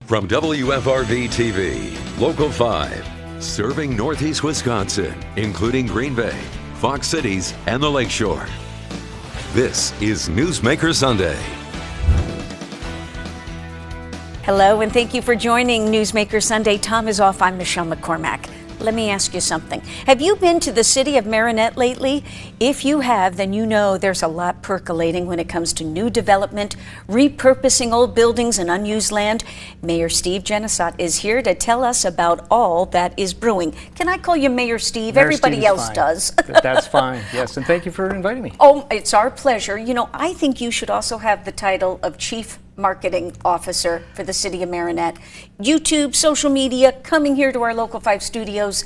From WFRV TV, Local 5, serving Northeast Wisconsin, including Green Bay, Fox Cities, and the Lakeshore. This is Newsmaker Sunday. Hello, and thank you for joining Newsmaker Sunday. Tom is off. I'm Michelle McCormack. Let me ask you something. Have you been to the city of Marinette lately? If you have, then you know there's a lot percolating when it comes to new development, repurposing old buildings and unused land. Mayor Steve Genesot is here to tell us about all that is brewing. Can I call you Mayor Steve? Mayor Everybody Steve else fine. does. That's fine, yes, and thank you for inviting me. Oh, it's our pleasure. You know, I think you should also have the title of Chief Marketing Officer for the city of Marinette. YouTube, social media, coming here to our Local 5 studios.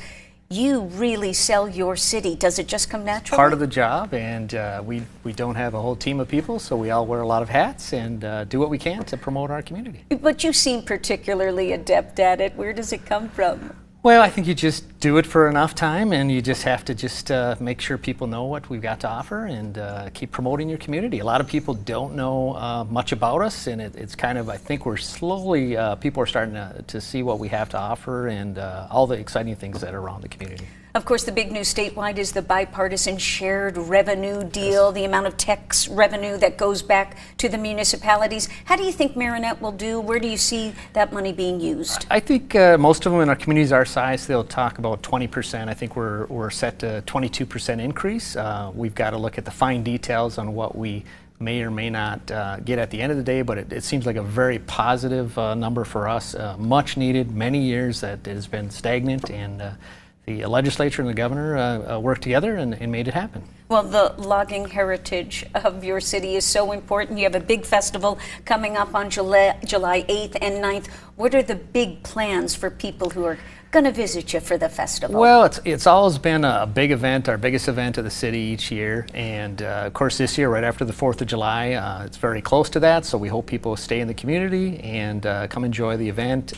You really sell your city. Does it just come naturally? Part of the job, and we don't have a whole team of people, so we all wear a lot of hats and do what we can to promote our community. But you seem particularly adept at it. Where does it come from? Well, I think you just do it for enough time, and you just have to make sure people know what we've got to offer and keep promoting your community. A lot of people don't know much about us, and it's kind of, I think we're slowly, people are starting to see what we have to offer and all the exciting things that are around the community. Of course, the big news statewide is the bipartisan shared revenue deal, the amount of tax revenue that goes back to the municipalities. How do you think Marinette will do? Where do you see that money being used? I think most of them in our communities our size, they'll talk about 20%. I think we're set to 22% increase. We've got to look at the fine details on what we may or may not get at the end of the day, but it seems like a very positive number for us. Much needed, many years that it has been stagnant, and the legislature and the governor worked together and made it happen. Well, the logging heritage of your city is so important. You have a big festival coming up on July 8th and 9th. What are the big plans for people who are going to visit you for the festival? Well, it's always been a big event, our biggest event of the city each year. And of course this year, right after the 4th of July, it's very close to that. So we hope people stay in the community and come enjoy the event.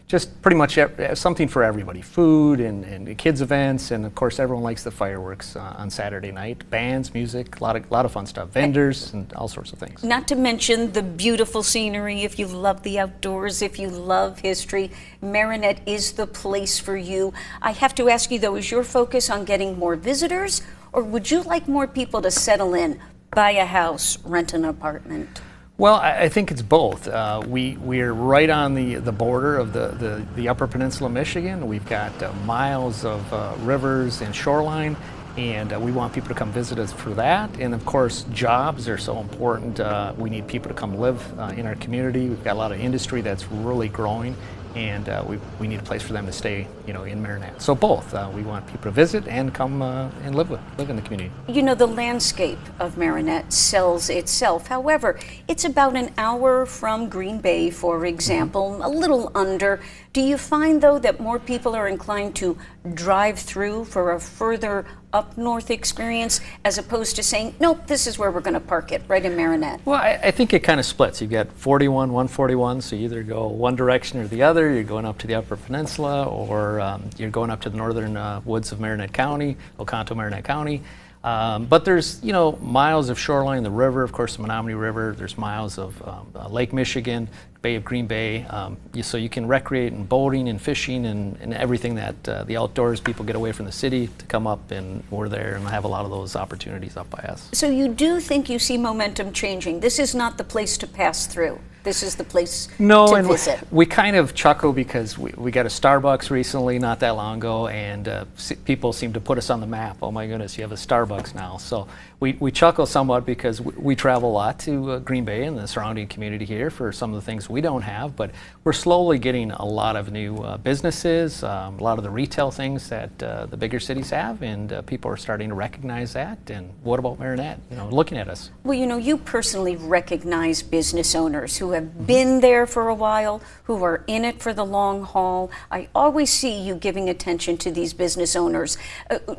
Just pretty much something for everybody, food and kids events, and of course everyone likes the fireworks on Saturday night, bands, music, a lot of fun stuff, vendors and all sorts of things. Not to mention the beautiful scenery. If you love the outdoors, if you love history, Marinette is the place for you. I have to ask you though, is your focus on getting more visitors, or would you like more people to settle in, buy a house, rent an apartment? Well, I think it's both. We're right on the border of the Upper Peninsula of Michigan. We've got miles of rivers and shoreline, and we want people to come visit us for that. And of course, jobs are so important. We need people to come live in our community. We've got a lot of industry that's really growing, and we need a place for them to stay, in Marinette. So both. We want people to visit and come and live in the community. You know, the landscape of Marinette sells itself. However, it's about an hour from Green Bay, for example, a little under. Do you find, though, that more people are inclined to drive through for a further up north experience as opposed to saying, nope, this is where we're going to park it, right in Marinette? Well, I think it kind of splits. You've got 41, 141, so you either go one direction or the other. You're going up to the Upper Peninsula, or you're going up to the northern woods of Marinette County, Oconto, Marinette County. But there's, miles of shoreline, the river, of course, the Menominee River. There's miles of Lake Michigan, Bay of Green Bay. So you can recreate in boating and fishing and everything that the outdoors people get away from the city to come up, and we're there and have a lot of those opportunities up by us. So you do think you see momentum changing? This is not the place to pass through. This is the place to visit. We kind of chuckle because we got a Starbucks recently, not that long ago, and people seem to put us on the map. Oh my goodness, you have a Starbucks now. So we chuckle somewhat because we travel a lot to Green Bay and the surrounding community here for some of the things we don't have, but we're slowly getting a lot of new businesses, a lot of the retail things that the bigger cities have, and people are starting to recognize that. And what about Marinette, looking at us? Well, you personally recognize business owners who have been there for a while, who are in it for the long haul. I always see you giving attention to these business owners.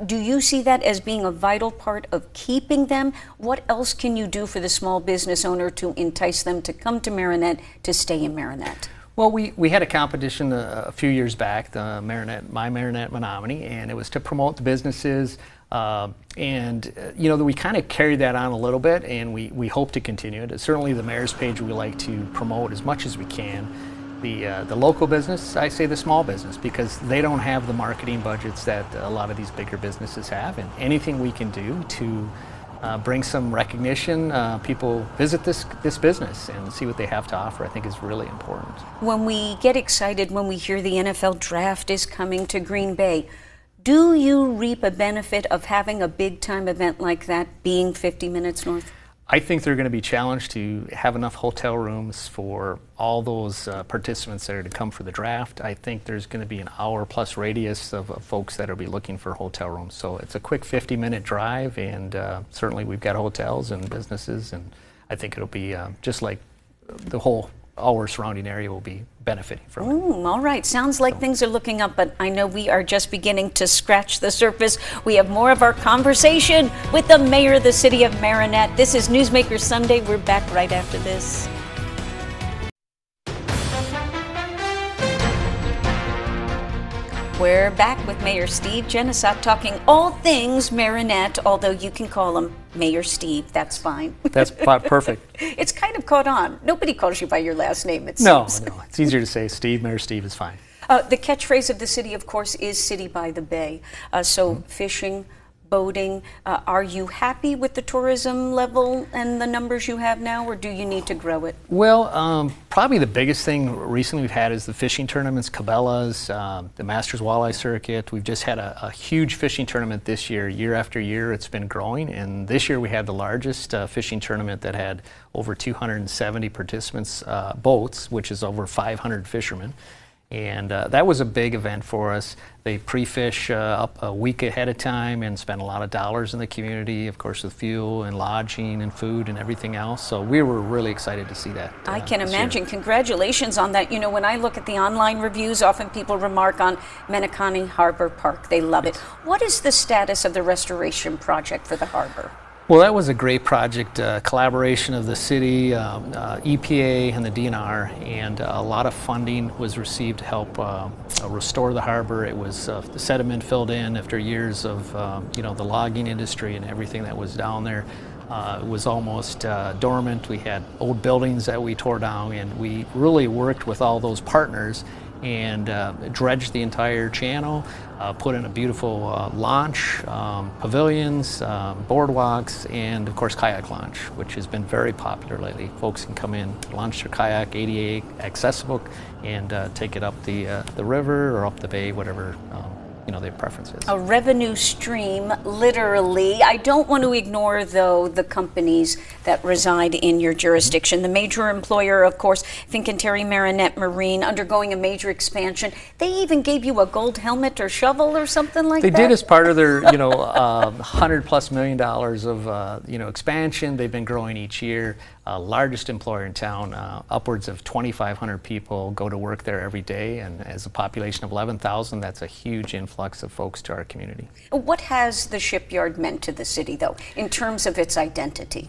Do you see that as being a vital part of keeping them? What else can you do for the small business owner to entice them to come to Marinette, to stay in Marinette? Well, we had a competition a few years back, the My Marinette Menominee, and it was to promote the businesses. We kind of carried that on a little bit, and we hope to continue it. Certainly the mayor's page we like to promote as much as we can. the local business, I say the small business, because they don't have the marketing budgets that a lot of these bigger businesses have, and anything we can do to bring some recognition, people visit this business and see what they have to offer, I think is really important. When we get excited when we hear the NFL draft is coming to Green Bay, do you reap a benefit of having a big time event like that being 50 minutes north? I think they're going to be challenged to have enough hotel rooms for all those participants that are to come for the draft. I think there's going to be an hour-plus radius of folks that will be looking for hotel rooms. So it's a quick 50-minute drive, and certainly we've got hotels and businesses, and I think it'll be just like the whole our surrounding area will be benefiting from it. All right. Sounds like things are looking up, but I know we are just beginning to scratch the surface. We have more of our conversation with the mayor of the city of Marinette. This is Newsmaker Sunday. We're back right after this. We're back with Mayor Steve Genesot talking all things Marinette, although you can call him Mayor Steve. That's fine. That's perfect. It's kind of caught on. Nobody calls you by your last name, it No, seems. no. It's easier to say Steve. Mayor Steve is fine. The catchphrase of the city, of course, is City by the Bay. So fishing, boating. Are you happy with the tourism level and the numbers you have now, or do you need to grow it? Well, probably the biggest thing recently we've had is the fishing tournaments, Cabela's, the Masters Walleye Circuit. We've just had a huge fishing tournament this year. Year after year, it's been growing. And this year we had the largest fishing tournament that had over 270 participants, boats, which is over 500 fishermen. And that was a big event for us. They pre-fish up a week ahead of time and spend a lot of dollars in the community, of course, with fuel and lodging and food and everything else. So we were really excited to see that. I can imagine. Congratulations on that. You know, when I look at the online reviews, often people remark on Menacani Harbor Park. They love it. What is the status of the restoration project for the harbor? Well, that was a great project, collaboration of the city, EPA, and the DNR, and a lot of funding was received to help restore the harbor. It was the sediment filled in after years of the logging industry and everything that was down there. It was almost dormant. We had old buildings that we tore down, and we really worked with all those partners and dredged the entire channel, put in a beautiful launch, pavilions, boardwalks, and of course kayak launch, which has been very popular lately. Folks can come in, launch their kayak, ADA accessible, and take it up the river or up the bay, whatever their preferences. A revenue stream, literally. I don't want to ignore, though, the companies that reside in your jurisdiction. The major employer, of course, Fincantieri Marinette Marine, undergoing a major expansion. They even gave you a gold helmet or shovel or something like that? They did as part of their, $100+ million of, expansion. They've been growing each year. Largest employer in town, upwards of 2,500 people go to work there every day, and as a population of 11,000, that's a huge influx of folks to our community. What has the shipyard meant to the city, though, in terms of its identity?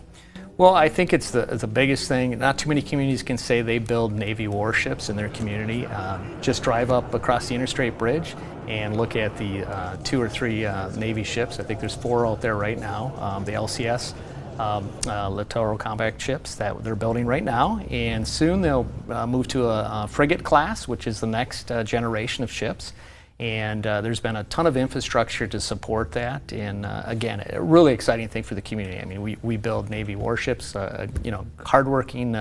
Well, I think it's the biggest thing. Not too many communities can say they build Navy warships in their community. Just drive up across the Interstate Bridge and look at the 2 or 3 Navy ships. I think there's 4 out there right now. The LCS. Littoral combat ships that they're building right now, and soon they'll move to a frigate class, which is the next generation of ships. And there's been a ton of infrastructure to support that, and again, a really exciting thing for the community. I mean, we build Navy warships, hardworking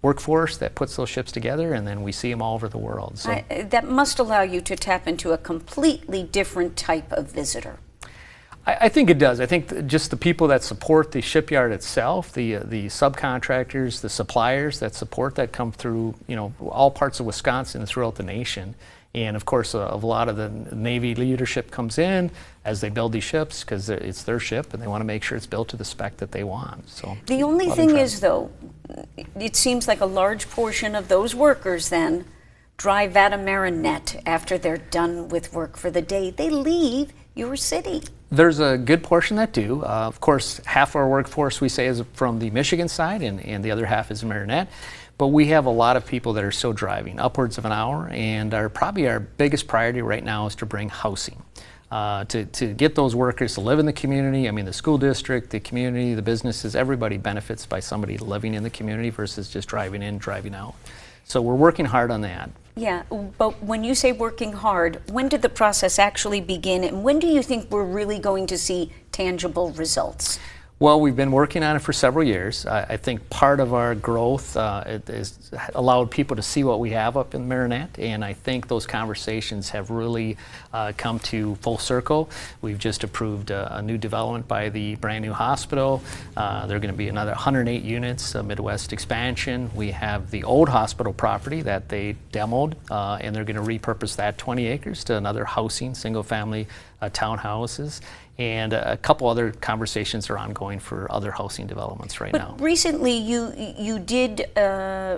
workforce that puts those ships together, and then we see them all over the world. So that must allow you to tap into a completely different type of visitor. I think it does. I think just the people that support the shipyard itself, the subcontractors, the suppliers that support that come through, all parts of Wisconsin and throughout the nation. And of course, a lot of the Navy leadership comes in as they build these ships because it's their ship and they want to make sure it's built to the spec that they want. So the only thing is, though, it seems like a large portion of those workers then drive out of Marinette after they're done with work for the day. They leave your city. There's a good portion that do. Of course, half our workforce we say is from the Michigan side, and the other half is Marinette. But we have a lot of people that are still driving, upwards of an hour, and probably our biggest priority right now is to bring housing. To get those workers to live in the community. I mean, the school district, the community, the businesses, everybody benefits by somebody living in the community versus just driving in, driving out. So we're working hard on that. Yeah, but when you say working hard, when did the process actually begin, and when do you think we're really going to see tangible results? Well, we've been working on it for several years. I think part of our growth it has allowed people to see what we have up in Marinette, and I think those conversations have really come to full circle. We've just approved a new development by the brand new hospital. There are going to be another 108 units, a Midwest expansion. We have the old hospital property that they demoed, and they're going to repurpose that 20 acres to another housing, single-family townhouses. And a couple other conversations are ongoing for other housing developments right now. But recently you did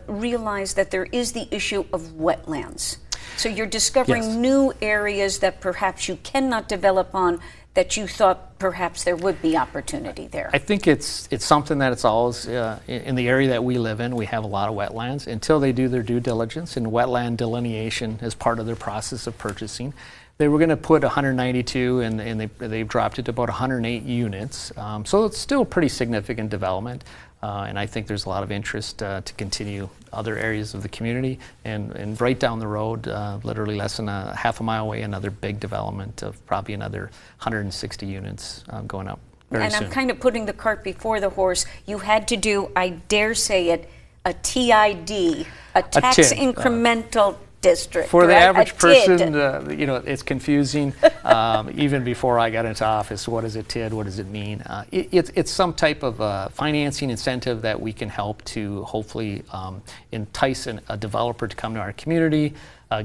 realize that there is the issue of wetlands. So you're discovering Yes. new areas that perhaps you cannot develop on that you thought perhaps there would be opportunity there. I think it's something that it's always, in the area that we live in, we have a lot of wetlands. Until they do their due diligence and wetland delineation as part of their process of purchasing, they were going to put 192 and they've dropped it to about 108 units. So it's still a pretty significant development. And I think there's a lot of interest to continue other areas of the community. And right down the road, literally less than a half a mile away, another big development of probably another 160 units going up very soon. I'm kind of putting the cart before the horse. You had to do, I dare say it, a TID, a tax TID, incremental district. For the right? average A TID. person, you know, it's confusing. Even before I got into office, what is a TID? What does it mean? It's some type of financing incentive that we can help to hopefully entice a developer to come to our community,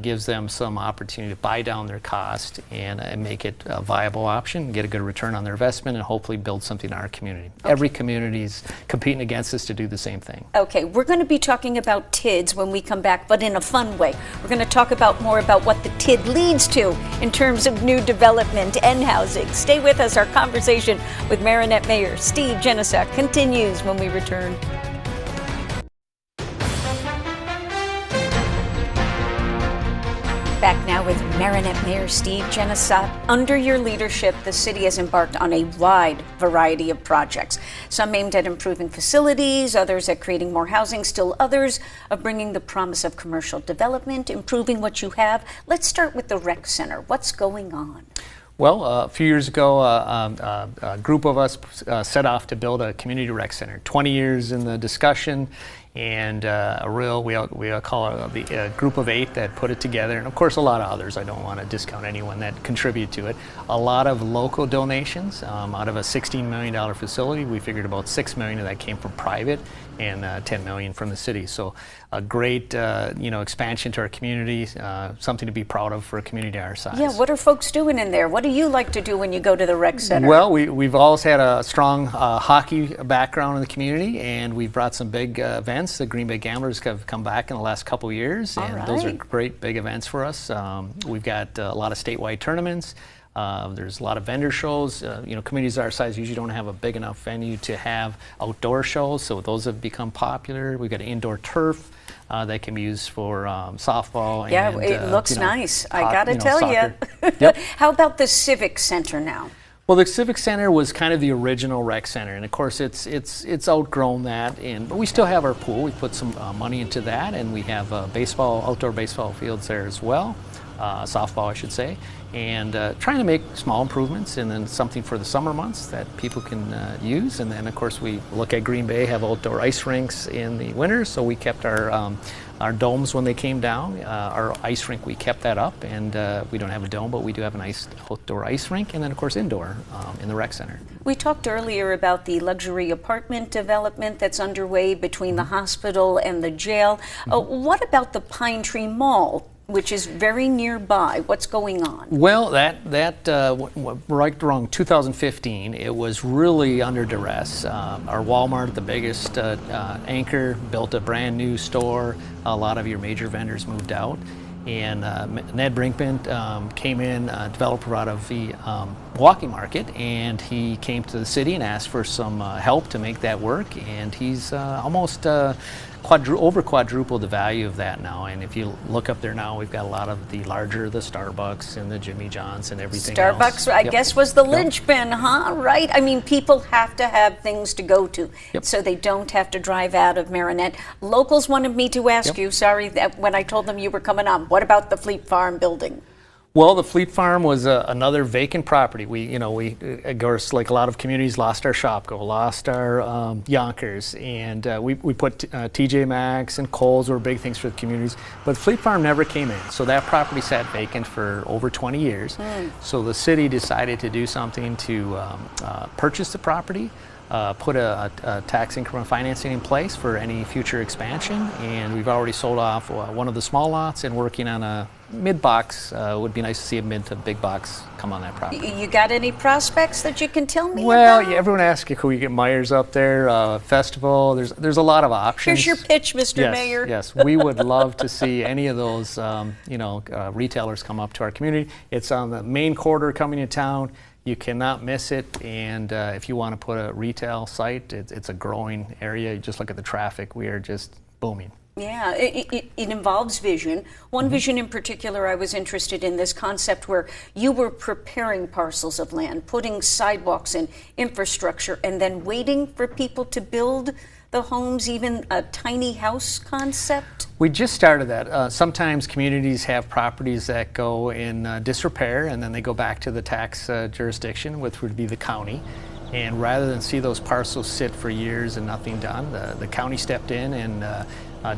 gives them some opportunity to buy down their cost and make it a viable option, get a good return on their investment, and hopefully build something in our community. Okay. Every community is competing against us to do the same thing. Okay, we're going to be talking about TIDs when we come back, but in a fun way. We're going to talk about more about what the TID leads to in terms of new development and housing. Stay with us. Our conversation with Marinette Mayor Steve Genesack continues when we return. Back now with Marinette Mayor Steve Genesack. Under your leadership, the city has embarked on a wide variety of projects. Some aimed at improving facilities, others at creating more housing, still others of bringing the promise of commercial development, improving what you have. Let's start with the rec center. What's going on? Well, a few years ago, a group of us set off to build a community rec center. 20 years in the discussion, and we call it the group of 8 that put it together, and of course a lot of others. I don't want to discount anyone that contributed to it. A lot of local donations. Out of a $16 million facility, we figured about $6 million of that came from private and $10 million from the city. So a great expansion to our community, something to be proud of for a community our size. Yeah, what are folks doing in there? What do you like to do when you go to the rec center? Well, we've always had a strong hockey background in the community, and we've brought some big events. The Green Bay Gamblers have come back in the last couple of years, and those are great big events for us. We've got a lot of statewide tournaments. There's a lot of vendor shows. Communities our size usually don't have a big enough venue to have outdoor shows, so those have become popular. We've got an indoor turf that can be used for softball. Yeah, and, it looks nice. I got to tell soccer. you. Yep. How about the Civic Center now? Well, the Civic Center was kind of the original rec center, and of course it's outgrown that. But we still have our pool. We put some money into that, and we have outdoor baseball fields there as well. Softball, I should say, and trying to make small improvements, and then something for the summer months that people can use. And then, of course, we look at Green Bay, have outdoor ice rinks in the winter, so we kept our domes when they came down. Our ice rink, we kept that up, and we don't have a dome, but we do have an outdoor ice rink, and then, of course, indoor in the rec center. We talked earlier about the luxury apartment development that's underway between the hospital and the jail. What about the Pine Tree Mall, which is very nearby? What's going on? Well, that right around 2015, it was really under duress. Our Walmart, the biggest anchor, built a brand new store. A lot of your major vendors moved out. And Ned Brinkman came in, a developer out of the Walking Market, and he came to the city and asked for some help to make that work. And he's almost over quadrupled the value of that now. And if you look up there now, we've got a lot of the Starbucks and the Jimmy John's and everything else. Starbucks, I guess, was the linchpin, huh? Right? I mean, people have to have things to go to, so they don't have to drive out of Marinette. Locals wanted me to ask you, sorry, that when I told them you were coming on, what about the Fleet Farm building? Well, the Fleet Farm was another vacant property. We, of course, like a lot of communities, lost our Shopko, lost our Yonkers, and we put TJ Maxx and Kohl's were big things for the communities. But Fleet Farm never came in, so that property sat vacant for over 20 years. So the city decided to do something to purchase the property, put a tax increment financing in place for any future expansion, and we've already sold off one of the small lots and working on a mid-box. Would be nice to see a mid to big box come on that property. You got any prospects that you can tell me about? Yeah, everyone asks you, can we get Myers up there, festival? There's a lot of options. Here's your pitch, Mr. Mayor. Yes, we would love to see any of those retailers come up to our community. It's on the main corridor coming to town. You cannot miss it, and if you want to put a retail site, it's a growing area. You just look at the traffic. We are just booming. Yeah, it involves vision. One vision in particular, I was interested in this concept where you were preparing parcels of land, putting sidewalks and infrastructure, and then waiting for people to build the homes, even a tiny house concept? We just started that. Sometimes communities have properties that go in disrepair, and then they go back to the tax jurisdiction, which would be the county. And rather than see those parcels sit for years and nothing done, the county stepped in and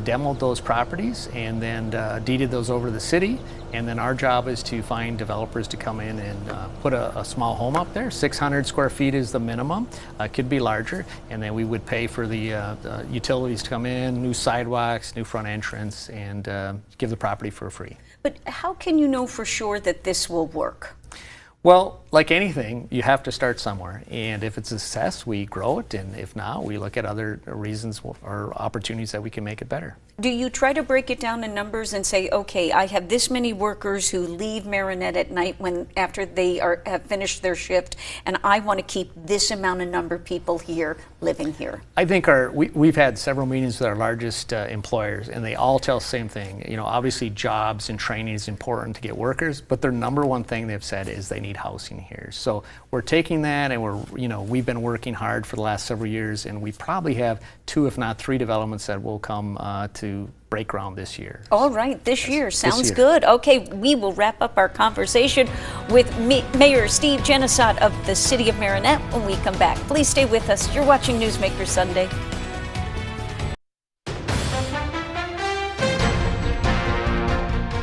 demoed those properties and then deeded those over to the city. And then our job is to find developers to come in and put a small home up there. 600 square feet is the minimum. Could be larger. And then we would pay for the utilities to come in, new sidewalks, new front entrance, and give the property for free. But how can you know for sure that this will work? Well, like anything, you have to start somewhere. And if it's a success, we grow it. And if not, we look at other reasons or opportunities that we can make it better. Do you try to break it down in numbers and say, okay, I have this many workers who leave Marinette at night after they have finished their shift, and I want to keep this amount of number of people here living here? I think we've had several meetings with our largest employers, and they all tell the same thing. Obviously jobs and training is important to get workers, but their number one thing they've said is they need housing here. So we're taking that, and we've been working hard for the last several years, and we probably have 2, if not 3 developments that will come to break ground this year. All right, this year sounds good. Okay, we will wrap up our conversation with Mayor Steve Genesot of the City of Marinette when we come back. Please stay with us. You're watching Newsmaker Sunday.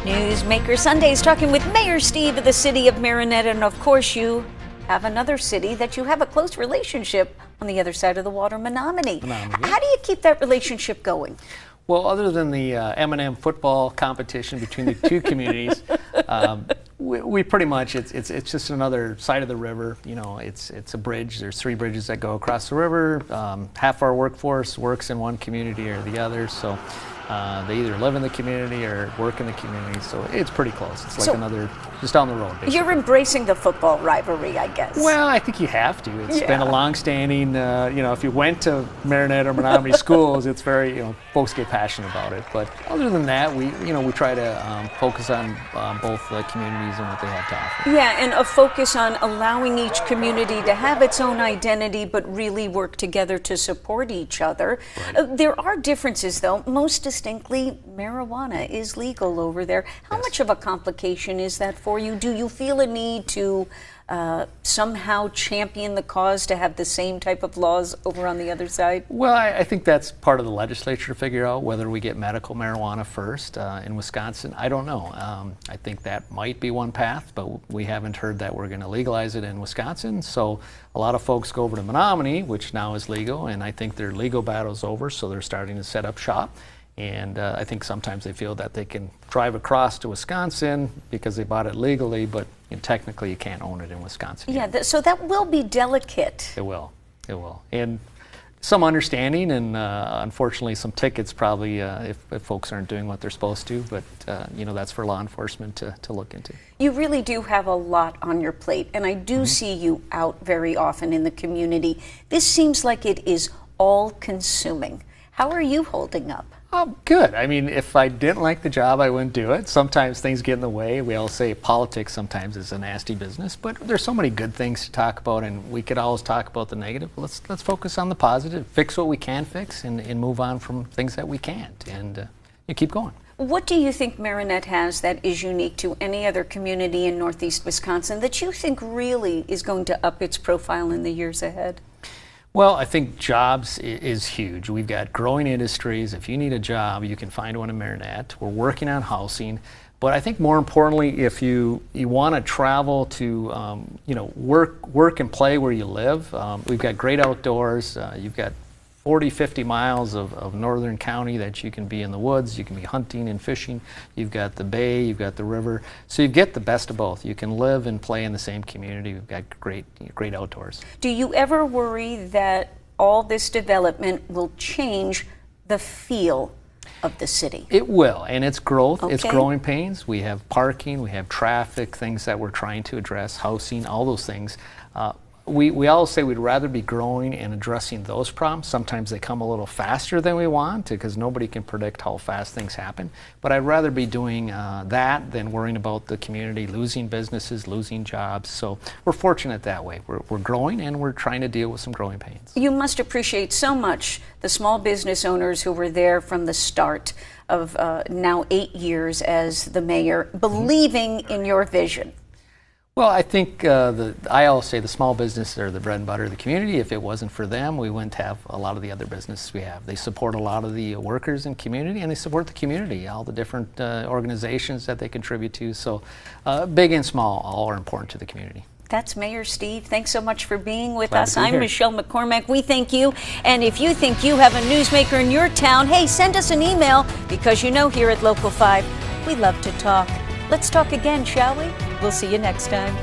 Newsmaker Sunday is talking with Mayor Steve of the City of Marinette, and of course you have another city that you have a close relationship on the other side of the water, Menominee. How do you keep that relationship going? Well, other than the M&M football competition between the two communities, we pretty much, it's just another side of the river. It's a bridge. There's 3 bridges that go across the river. Half our workforce works in one community or the other, so they either live in the community or work in the community, so it's pretty close. It's like another, just down the road, basically. You're embracing the football rivalry, I guess. Well, I think you have to. It's been a long-standing, if you went to Marinette or Menominee schools, it's very, folks get passionate about it. But other than that, we try to focus on both the communities and what they have to offer. Yeah, and a focus on allowing each community to have its own identity, but really work together to support each other. Right. There are differences, though. Most distinctly, marijuana is legal over there. How much of a complication is that for you? Do you feel a need to somehow champion the cause to have the same type of laws over on the other side? Well, I think that's part of the legislature to figure out whether we get medical marijuana first in Wisconsin. I don't know. I think that might be one path, but we haven't heard that we're going to legalize it in Wisconsin. So a lot of folks go over to Menominee, which now is legal, and I think their legal battle's over, so they're starting to set up shop. And I think sometimes they feel that they can drive across to Wisconsin because they bought it legally, but technically you can't own it in Wisconsin. Yeah, so that will be delicate. It will. It will. And some understanding and unfortunately some tickets probably if folks aren't doing what they're supposed to, but that's for law enforcement to look into. You really do have a lot on your plate, and I do see you out very often in the community. This seems like it is all-consuming. How are you holding up? Good. I mean, if I didn't like the job, I wouldn't do it. Sometimes things get in the way. We all say politics sometimes is a nasty business, but there's so many good things to talk about, and we could always talk about the negative. Let's focus on the positive, fix what we can fix, and move on from things that we can't, and you keep going. What do you think Marinette has that is unique to any other community in Northeast Wisconsin that you think really is going to up its profile in the years ahead? Well, I think jobs is huge. We've got growing industries. If you need a job, you can find one in Marinette. We're working on housing. But I think more importantly, if you want to travel to work and play where you live, we've got great outdoors. You've got 40, 50 miles of northern county that you can be in the woods, you can be hunting and fishing. You've got the bay, you've got the river. So you get the best of both. You can live and play in the same community. We've got great outdoors. Do you ever worry that all this development will change the feel of the city? It will, and it's growth. Okay. It's growing pains. We have parking, we have traffic, things that we're trying to address, housing, all those things. We always say we'd rather be growing and addressing those problems. Sometimes they come a little faster than we want because nobody can predict how fast things happen. But I'd rather be doing that than worrying about the community losing businesses, losing jobs. So we're fortunate that way. We're growing and we're trying to deal with some growing pains. You must appreciate so much the small business owners who were there from the start of now 8 years as the mayor, believing in your vision. Well, I think I always say the small businesses are the bread and butter of the community. If it wasn't for them, we wouldn't have a lot of the other businesses we have. They support a lot of the workers in community, and they support the community, all the different organizations that they contribute to. So big and small, all are important to the community. That's Mayor Steve. Thanks so much for being with Glad us. to be I'm here. Michelle McCormack. We thank you. And if you think you have a newsmaker in your town, hey, send us an email because you know here at Local 5, we love to talk. Let's talk again, shall we? We'll see you next time.